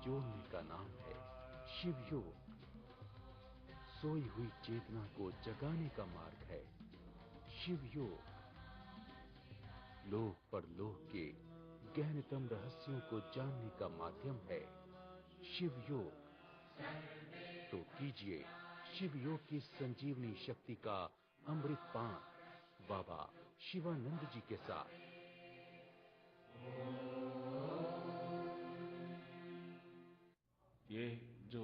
जोड़ने का नाम है। शिव योग सोई हुई चेतना को जगाने का मार्ग है। शिव योग लोक परलोक के गहनतम रहस्यों को जानने का माध्यम है। शिव योग तो कीजिए शिव योग की संजीवनी शक्ति का अमृत पान बाबा शिवानंद जी के साथ। ये जो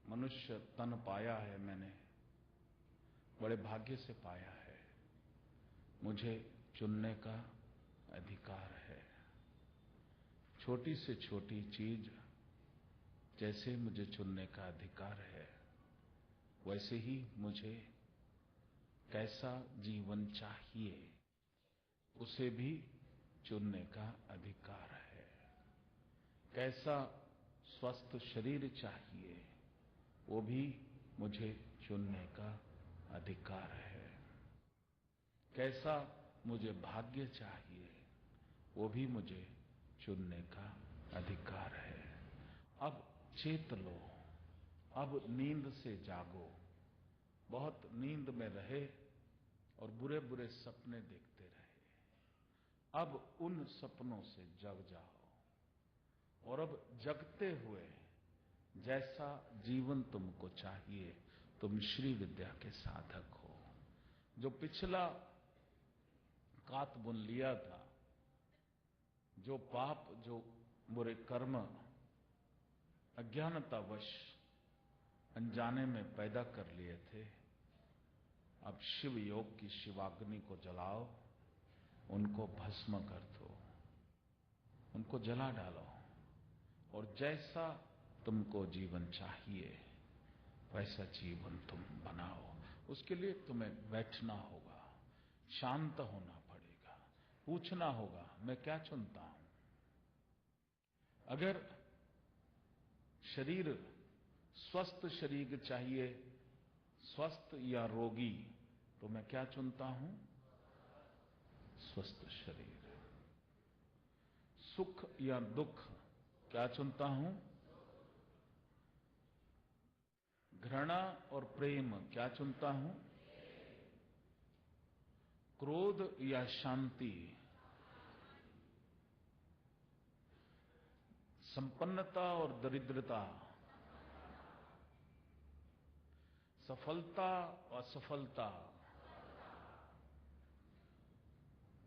मनुष्य तन पाया है मैंने बड़े भाग्य से पाया है। मुझे चुनने का अधिकार है। छोटी से छोटी चीज जैसे मुझे चुनने का अधिकार है, वैसे ही मुझे कैसा जीवन चाहिए उसे भी चुनने का अधिकार है। कैसा स्वस्थ शरीर चाहिए वो भी मुझे चुनने का अधिकार है। कैसा मुझे भाग्य चाहिए वो भी मुझे चुनने का अधिकार है। अब चेत लो, अब नींद से जागो। बहुत नींद में रहे और बुरे बुरे सपने देखते रहे। अब उन सपनों से जग जाओ और अब जगते हुए जैसा जीवन तुमको चाहिए, तुम श्री विद्या के साधक हो। जो पिछला कात बुन लिया था, जो पाप, जो बुरे कर्म अज्ञानतावश अनजाने में पैदा कर लिए थे, अब शिव योग की शिवाग्नि को जलाओ, उनको भस्म कर दो, उनको जला डालो और जैसा तुमको जीवन चाहिए वैसा जीवन तुम बनाओ। उसके लिए तुम्हें बैठना होगा, शांत होना पड़ेगा, पूछना होगा मैं क्या चुनता हूं। अगर शरीर स्वस्थ शरीर चाहिए, स्वस्थ या रोगी, तो मैं क्या चुनता हूं? स्वस्थ शरीर। सुख या दुख क्या चुनता हूं? घृणा और प्रेम क्या चुनता हूं? क्रोध या शांति, संपन्नता और दरिद्रता, सफलता और असफलता।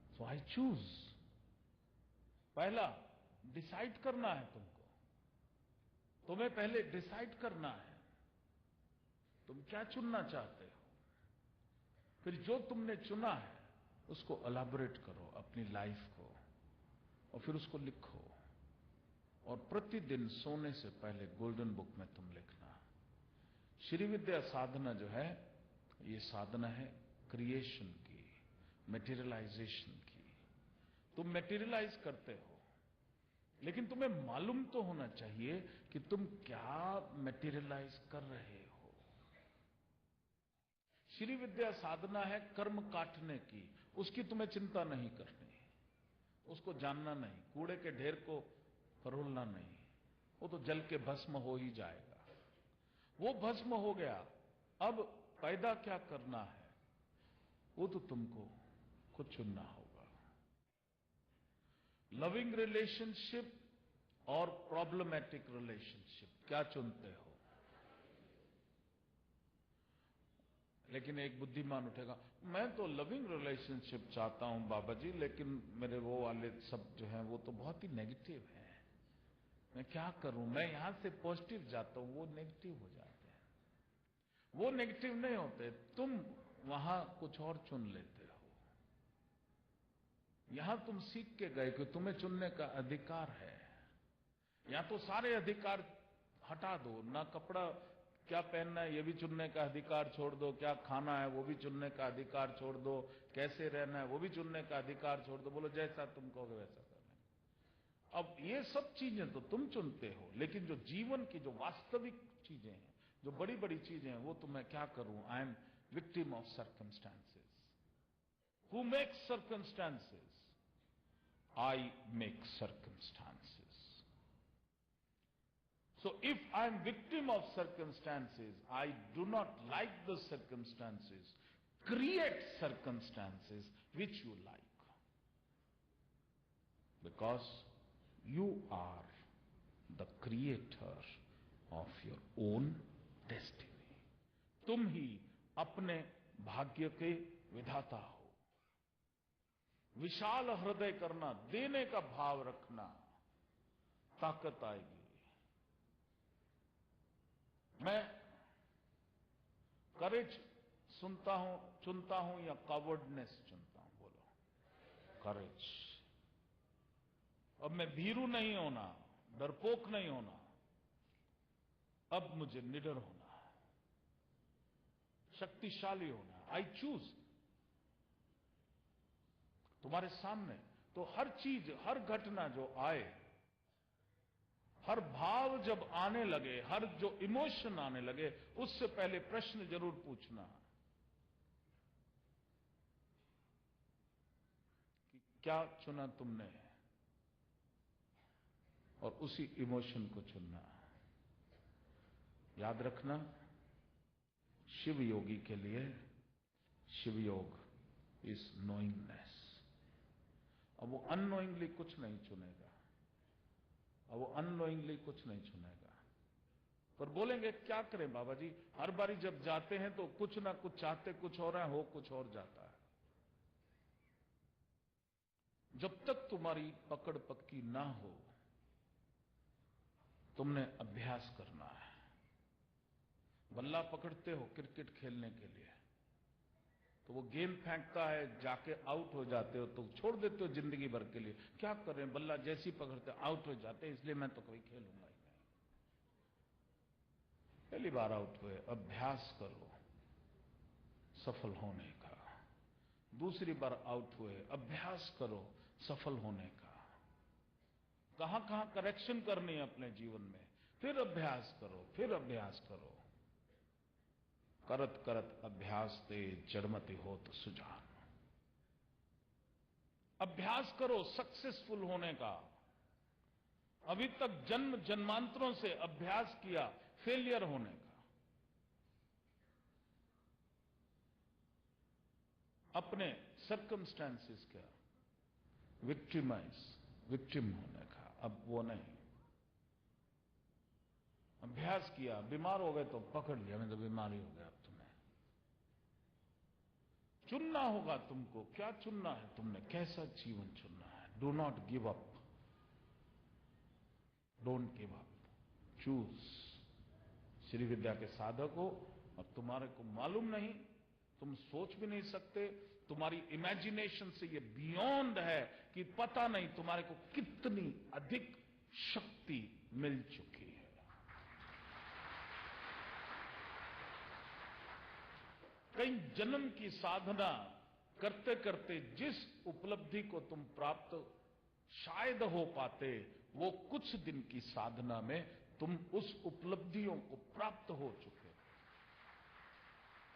सो आई चूज। पहला डिसाइड करना है तुमको। तुम्हें पहले डिसाइड करना है तुम क्या चुनना चाहते हो। फिर जो तुमने चुना है उसको एलाबोरेट करो अपनी लाइफ को और फिर उसको लिखो। और प्रतिदिन सोने से पहले गोल्डन बुक में तुम लिखना। श्री विद्या साधना जो है, ये साधना है क्रिएशन की, मटेरियलाइजेशन की। तुम मटेरियलाइज करते हो, लेकिन तुम्हें मालूम तो होना चाहिए कि तुम क्या मटेरियलाइज कर रहे हो। श्री विद्या साधना है कर्म काटने की, उसकी तुम्हें चिंता नहीं करनी, उसको जानना नहीं, कूड़े के ढेर को फरोलना नहीं, वो तो जल के भस्म हो ही जाएगा। वो भस्म हो गया, अब पैदा क्या करना है वो तो तुमको खुद चुनना होगा। लविंग रिलेशनशिप और प्रॉब्लमैटिक रिलेशनशिप, क्या चुनते हो? लेकिन एक बुद्धिमान उठेगा, मैं तो लविंग रिलेशनशिप चाहता हूं बाबा जी, लेकिन मेरे वो वाले सब जो हैं वो तो बहुत ही नेगेटिव हैं, मैं क्या करूं? मैं यहां से पॉजिटिव जाता हूं, वो नेगेटिव हो जाते हैं। वो नेगेटिव नहीं होते, तुम वहां कुछ और चुन लेते हो। यहां तुम सीख के गए कि तुम्हें चुनने का अधिकार है। या तो सारे अधिकार हटा दो, ना कपड़ा क्या पहनना है ये भी चुनने का अधिकार छोड़ दो, क्या खाना है वो भी चुनने का अधिकार छोड़ दो, कैसे रहना है वो भी चुनने का अधिकार छोड़ दो, बोलो जैसा तुम कहोगे वैसा करना। अब ये सब चीजें तो तुम चुनते हो, लेकिन जो जीवन की जो वास्तविक चीजें हैं, जो बड़ी बड़ी चीजें हैं, वो तो मैं क्या करूं? I am victim of circumstances. Who makes circumstances? I make circumstances. So if I am victim of circumstances, I do not like the circumstances. Create circumstances which you like. Because you are the creator of your own destiny. तुम ही अपने भाग्य के विधाता हो. विशाल हृदय करना, देने का भाव रखना, ताकत आएगी. मैं करेज चुनता हूं या कवर्डनेस चुनता हूं? बोलो. करेज. अब मैं भीरू नहीं होना, डरपोक नहीं होना. अब मुझे निडर होना है, शक्तिशाली होना है. I choose. तुम्हारे सामने तो हर चीज, हर घटना जो आए, हर भाव जब आने लगे, हर जो इमोशन आने लगे, उससे पहले प्रश्न जरूर पूछना कि क्या चुना तुमने, और उसी इमोशन को चुनना. याद रखना, शिव योगी के लिए शिव योग इज नोइंगनेस. अब वो अननोइंगली कुछ नहीं चुनेगा. अब वो अननोइंगली कुछ नहीं चुनेगा. पर बोलेंगे क्या करें बाबा जी, हर बारी जब जाते हैं तो कुछ ना कुछ चाहते कुछ और है, हो कुछ और जाता है. जब तक तुम्हारी पकड़ पक्की ना हो, तुमने अभ्यास करना है. बल्ला पकड़ते हो क्रिकेट खेलने के लिए, तो वो गेंद फेंकता है, जाके आउट हो जाते हो, तो छोड़ देते हो जिंदगी भर के लिए. क्या करें, बल्ला जैसी पकड़ते आउट हो जाते, इसलिए मैं तो कभी खेलूंगा ही नहीं. पहली बार आउट हुए, अभ्यास करो सफल होने का. दूसरी बार आउट हुए, अभ्यास करो सफल होने का. कहां कहां करेक्शन करनी है अपने जीवन में, फिर अभ्यास करो, फिर अभ्यास करो. करत करत अभ्यास ते जड़मति होत सुजान. अभ्यास करो सक्सेसफुल होने का. अभी तक जन्म जन्मांतरों से अभ्यास किया फेलियर होने का. अपने सर्कमस्टेंसेस का विक्टिम होने का. अब वो नहीं. अभ्यास किया, बीमार हो गए तो पकड़ लिया, मैं तो बीमारी हो गया. अब तुम्हें चुनना होगा. तुमको क्या चुनना है, तुमने कैसा जीवन चुनना है. Do not give up. Don't give up. Choose. Shri Vidya के साधक हो और तुम्हारे को मालूम नहीं, तुम सोच भी नहीं सकते, तुम्हारी इमेजिनेशन से ये बियॉन्ड है कि पता नहीं तुम्हारे को कितनी अधिक शक्ति मिल चुकी है. कई जन्म की साधना करते करते जिस उपलब्धि को तुम प्राप्त शायद हो पाते, वो कुछ दिन की साधना में तुम उस उपलब्धियों को प्राप्त हो चुके.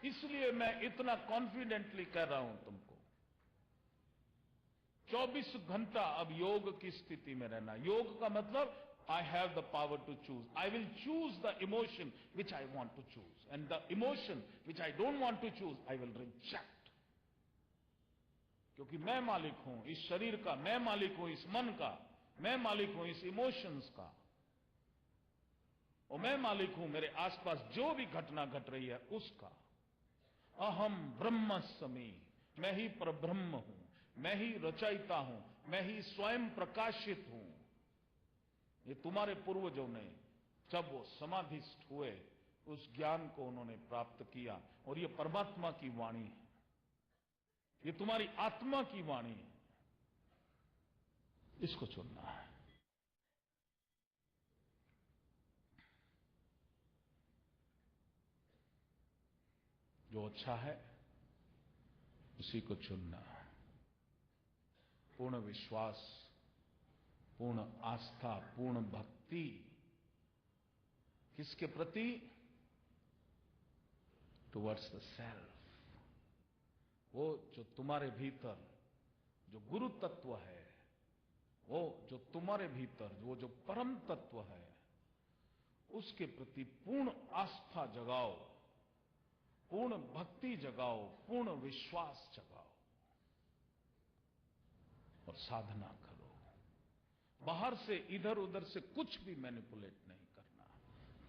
इसलिए मैं इतना कॉन्फिडेंटली कह रहा हूं तुमको, 24 घंटा अब योग की स्थिति में रहना. योग का मतलब I have the power to choose. I will choose the emotion which I want to choose. And the emotion which I don't want to choose, I will reject. क्योंकि मैं मालिक हूं इस शरीर का, मैं मालिक हूं इस मन का, मैं मालिक हूं इस इमोशंस का, और मैं मालिक हूं मेरे आसपास जो भी घटना घट रही है उसका. अहम ब्रह्मस्मि. मैं ही परब्रह्म हूं, मैं ही रचयिता हूं, मैं ही स्वयं प्रकाशित हूं. ये तुम्हारे पूर्वजों ने जब वो समाधिस्थ हुए, उस ज्ञान को उन्होंने प्राप्त किया. और ये परमात्मा की वाणी है, ये तुम्हारी आत्मा की वाणी है. इसको चुनना है. जो अच्छा है उसी को चुनना है. पूर्ण विश्वास, पूर्ण आस्था, पूर्ण भक्ति किसके प्रति? Towards the self. वो जो तुम्हारे भीतर जो गुरु तत्व है, वो जो तुम्हारे भीतर वो जो परम तत्व है, उसके प्रति पूर्ण आस्था जगाओ, पूर्ण भक्ति जगाओ, पूर्ण विश्वास जगाओ और साधना करो। बाहर से इधर उधर से कुछ भी मैनिपुलेट नहीं करना।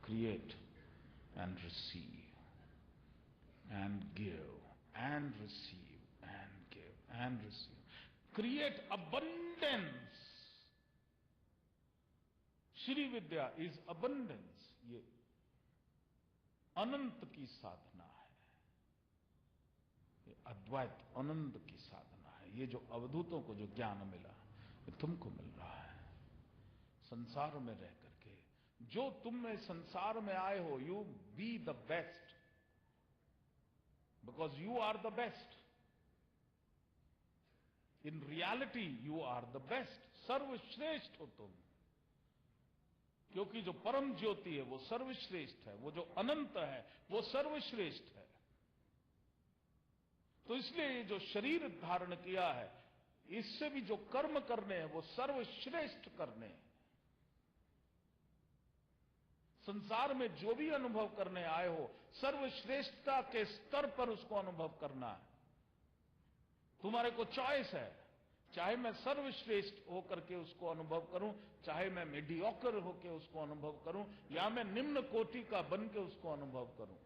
Create and receive and give and receive and give and receive. Create abundance. Shri Vidya is abundance. ये अनंत की साधना है, ये अद्वैत आनंद की साधना है। ये जो अवधूतों को जो ज्ञान मिला, ये तुमको मिल रहा है संसार में रह करके। जो तुम में संसार में आए हो, you be the best, because you are the best. In reality you are the best. सर्वश्रेष्ठ हो तुम, क्योंकि जो परम ज्योति है वो सर्वश्रेष्ठ है, वो जो अनंत है वो सर्वश्रेष्ठ है। तो इसलिए ये जो शरीर धारण किया है, इससे भी जो कर्म करने हैं वो सर्वश्रेष्ठ करने हैं। संसार में जो भी अनुभव करने आए हो, सर्वश्रेष्ठता के स्तर पर उसको अनुभव करना है। तुम्हारे को चॉइस है, चाहे मैं सर्वश्रेष्ठ होकर के उसको अनुभव करूं, चाहे मैं मीडियोकर होकर उसको अनुभव करूं, या मैं निम्न कोटि का बन के उसको अनुभव करूं।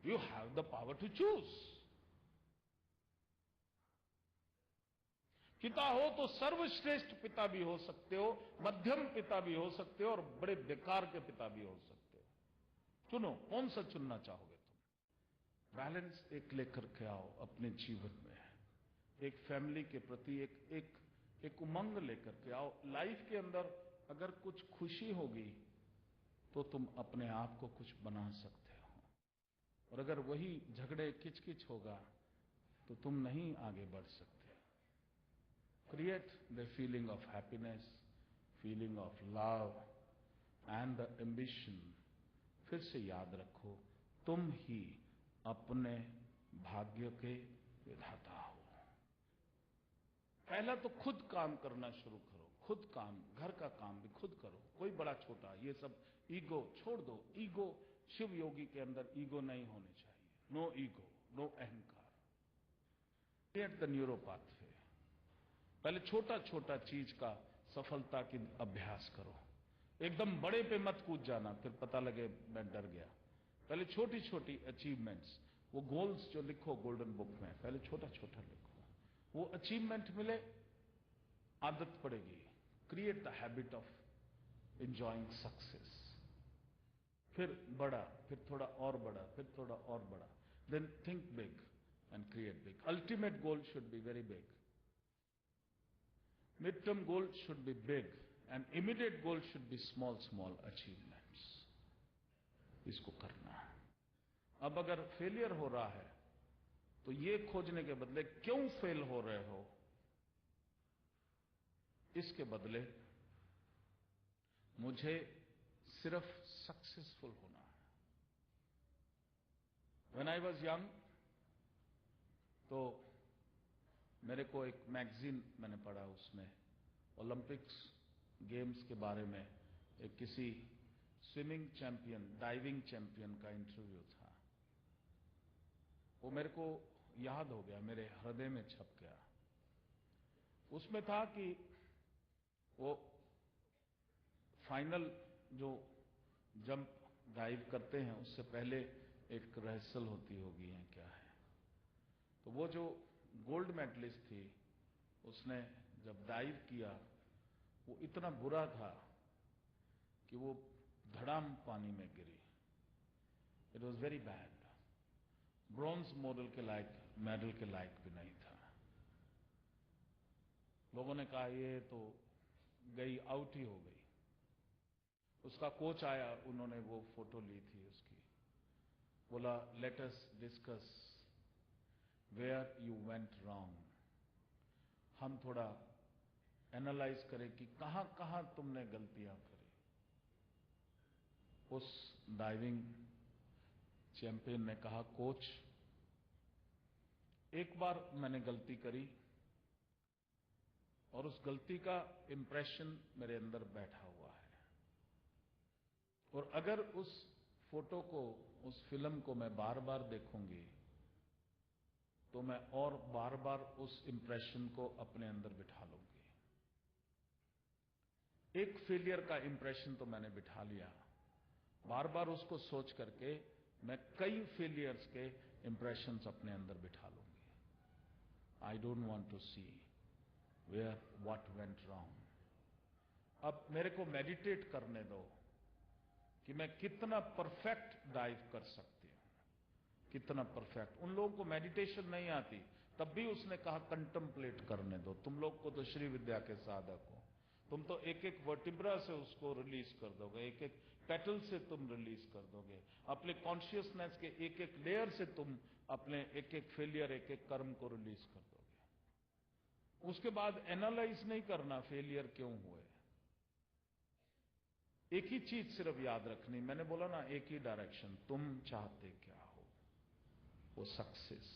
You have the power to choose. पिता हो तो सर्वश्रेष्ठ पिता भी हो सकते हो, मध्यम पिता भी हो सकते हो, और बड़े बेकार के पिता भी हो सकते हो। चुनो, कौन सा चुनना चाहोगे तुम? बैलेंस एक लेकर के आओ अपने जीवन में। एक फैमिली के प्रति एक उमंग लेकर के आओ। लाइफ के अंदर अगर कुछ खुशी होगी तो तुम अपने आप को कुछ बना सकते हो, और अगर वही झगड़े किचकिच होगा तो तुम नहीं आगे बढ़ सकते। Create the feeling of happiness, feeling of love and the ambition. फिर से याद रखो, तुम ही अपने भाग्य के विधाता हो। पहला तो खुद काम करना शुरू करो। खुद काम, घर का काम भी खुद करो, कोई बड़ा छोटा, ये सब ईगो छोड़ दो। ईगो, शिव योगी के अंदर ईगो नहीं होने चाहिए। नो ईगो, नो अहंकार। Create the neuro pathway. पहले छोटा छोटा चीज का सफलता की अभ्यास करो। एकदम बड़े पे मत कूद जाना, फिर पता लगे मैं डर गया। पहले छोटी छोटी अचीवमेंट्स, वो गोल्स जो लिखो गोल्डन बुक में, पहले छोटा छोटा लिखो। वो अचीवमेंट मिले, आदत पड़ेगी। Create the habit of enjoying success. फिर बड़ा, फिर थोड़ा और बड़ा, फिर थोड़ा और बड़ा। Then think big and create big. Ultimate goal should be very big. Mid term goal should be big and immediate goal should be small small achievements. इसको करना है। अब अगर फेलियर हो रहा है तो ये खोजने के बदले क्यों फेल हो रहे हो, इसके बदले मुझे सिर्फ सक्सेसफुल होना है। व्हेन आई वाज यंग, तो मेरे को एक मैगजीन मैंने पढ़ा, उसमें ओलंपिक्स गेम्स के बारे में एक किसी स्विमिंग चैंपियन, डाइविंग चैंपियन का इंटरव्यू था। वो मेरे को याद हो गया, मेरे हृदय में छप गया। उसमें था कि वो फाइनल जो जंप डाइव करते हैं उससे पहले एक रिहर्सल होती होगी, है क्या है। तो वो जो गोल्ड मेडलिस्ट थी, उसने जब डाइव किया, वो इतना बुरा था कि वो धड़ाम पानी में गिरी। It was very bad. Bronze medal के लायक भी नहीं था। लोगों ने कहा ये तो गई, आउट ही हो गई। उसका कोच आया, उन्होंने वो फोटो ली थी उसकी। बोला, let us discuss where you went wrong. हम थोड़ा एनालाइज करें कि कहां कहां तुमने गलतियां करी। उस डाइविंग चैंपियन ने कहा, कोच, एक बार मैंने गलती करी और उस गलती का इंप्रेशन मेरे अंदर बैठा हुआ है। और अगर उस फोटो को, उस फिल्म को मैं बार बार देखूंगी तो मैं और बार बार उस इंप्रेशन को अपने अंदर बिठा लूंगी। एक फेलियर का इंप्रेशन तो मैंने बिठा लिया, बार बार उसको सोच करके मैं कई फेलियर्स के इंप्रेशंस अपने अंदर बिठा लूंगी। I don't want to see where what went wrong. अब मेरे को मेडिटेट करने दो कि मैं कितना परफेक्ट डाइव कर सकती हूं, कितना परफेक्ट। उन लोगों को मेडिटेशन नहीं आती, तब भी उसने कहा कंटेम्पलेट करने दो। तुम लोग को तो श्री विद्या के साधक हो, तुम तो एक एक वर्टिब्रा से उसको रिलीज कर दोगे, एक एक पेटल से तुम रिलीज कर दोगे, अपने कॉन्शियसनेस के एक एक लेयर से तुम अपने एक एक फेलियर, एक एक कर्म को रिलीज कर दोगे। उसके बाद एनालाइज नहीं करना फेलियर क्यों हुए। एक ही चीज सिर्फ याद रखनी, मैंने बोला ना, एक ही डायरेक्शन, तुम चाहते क्या हो, वो सक्सेस,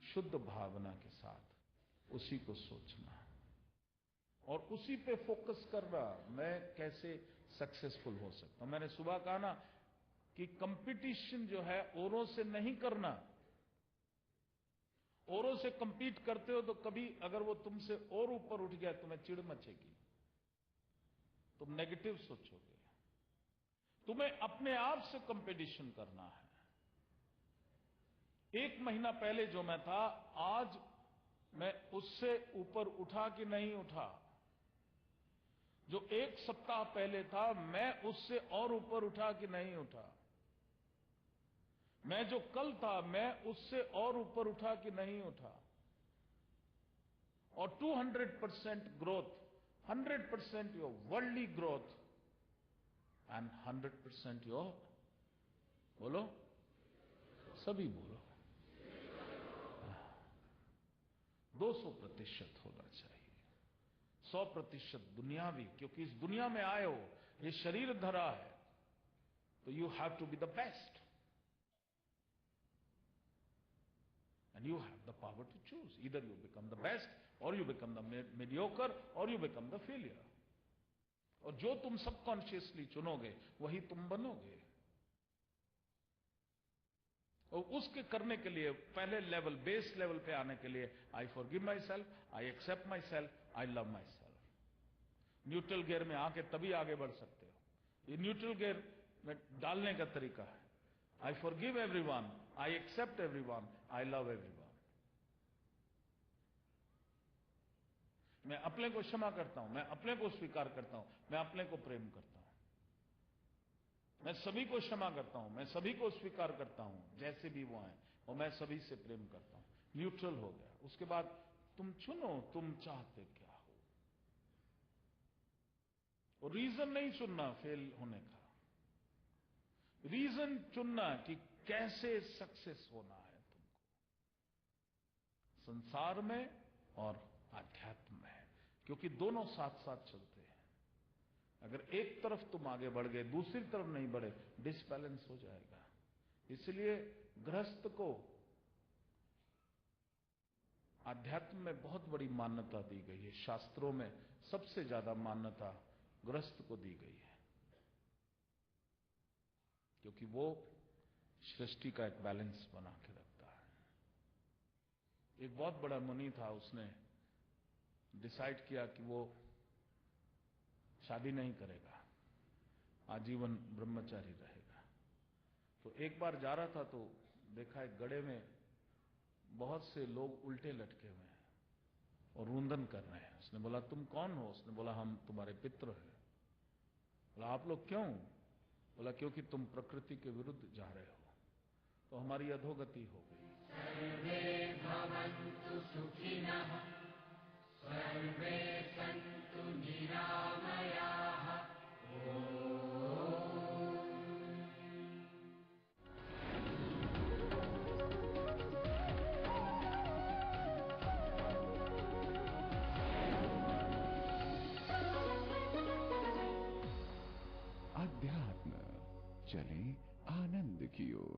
शुद्ध भावना के साथ उसी को सोचना और उसी पे फोकस करना, मैं कैसे सक्सेसफुल हो सकता हूं। मैंने सुबह कहा ना कि कंपटीशन जो है औरों से नहीं करना। औरों से कंपीट करते हो तो कभी अगर वो तुमसे और ऊपर उठ गया तुम्हें चिढ़ मचेगी, तुम नेगेटिव सोचोगे। तुम्हें अपने आप से कंपटीशन करना है। एक महीना पहले जो मैं था, आज मैं उससे ऊपर उठा कि नहीं उठा। जो एक सप्ताह पहले था, मैं उससे और ऊपर उठा कि नहीं उठा। मैं जो कल था, मैं उससे और ऊपर उठा कि नहीं उठा। और 200% growth, 100% your worldly growth and 100% your, बोलो सभी बोलो, 200% होना चाहिए। 100% दुनियावी, क्योंकि इस दुनिया में आए हो, ये शरीर धरा है, तो you have to be the best and you have the power to choose. Either you become the best or you become the mediocre or you become the failure. और जो तुम सबकॉन्शियसली चुनोगे वही तुम बनोगे। और उसके करने के लिए पहले लेवल, बेस लेवल पे आने के लिए, I forgive myself, I accept myself, I love myself. Neutral gear में आके तभी आगे बढ़ सकते हो। ये न्यूट्रल गियर में डालने का तरीका है। I forgive everyone, I accept everyone, I love everyone. मैं अपने को क्षमा करता हूं, मैं अपने को स्वीकार करता हूं, मैं अपने को प्रेम करता हूं। मैं सभी को क्षमा करता हूं, मैं सभी को स्वीकार करता हूं जैसे भी वो आए, और मैं सभी से प्रेम करता हूं। न्यूट्रल हो गया। उसके बाद तुम चुनो, तुम चाहते क्या हो। और रीजन नहीं चुनना फेल होने का, रीजन चुनना कि कैसे सक्सेस होना है तुमको, संसार में और आध्यात्म में, क्योंकि दोनों साथ साथ चलते हैं। अगर एक तरफ तुम आगे बढ़ गए, दूसरी तरफ नहीं बढ़े, डिसबैलेंस हो जाएगा। इसलिए गृहस्थ को आध्यात्म में बहुत बड़ी मान्यता दी गई है। शास्त्रों में सबसे ज्यादा मान्यता गृहस्थ को दी गई है, क्योंकि वो सृष्टि का एक बैलेंस बना के रखता है। एक बहुत बड़ा मुनि था, उसने डिसाइड किया कि वो शादी नहीं करेगा, आजीवन ब्रह्मचारी रहेगा। तो एक बार जा रहा था तो देखा एक गड्ढे में बहुत से लोग उल्टे लटके हुए हैं और रुंदन कर रहे हैं। उसने बोला तुम कौन हो? उसने बोला हम तुम्हारे पितृ हैं। बोला आप लोग क्यों? बोला क्योंकि तुम प्रकृति के विरुद्ध जा रहे हो, तो हमारी अधोगति हो गई। सर्वे भवन्तु सुखिनः, सर्वे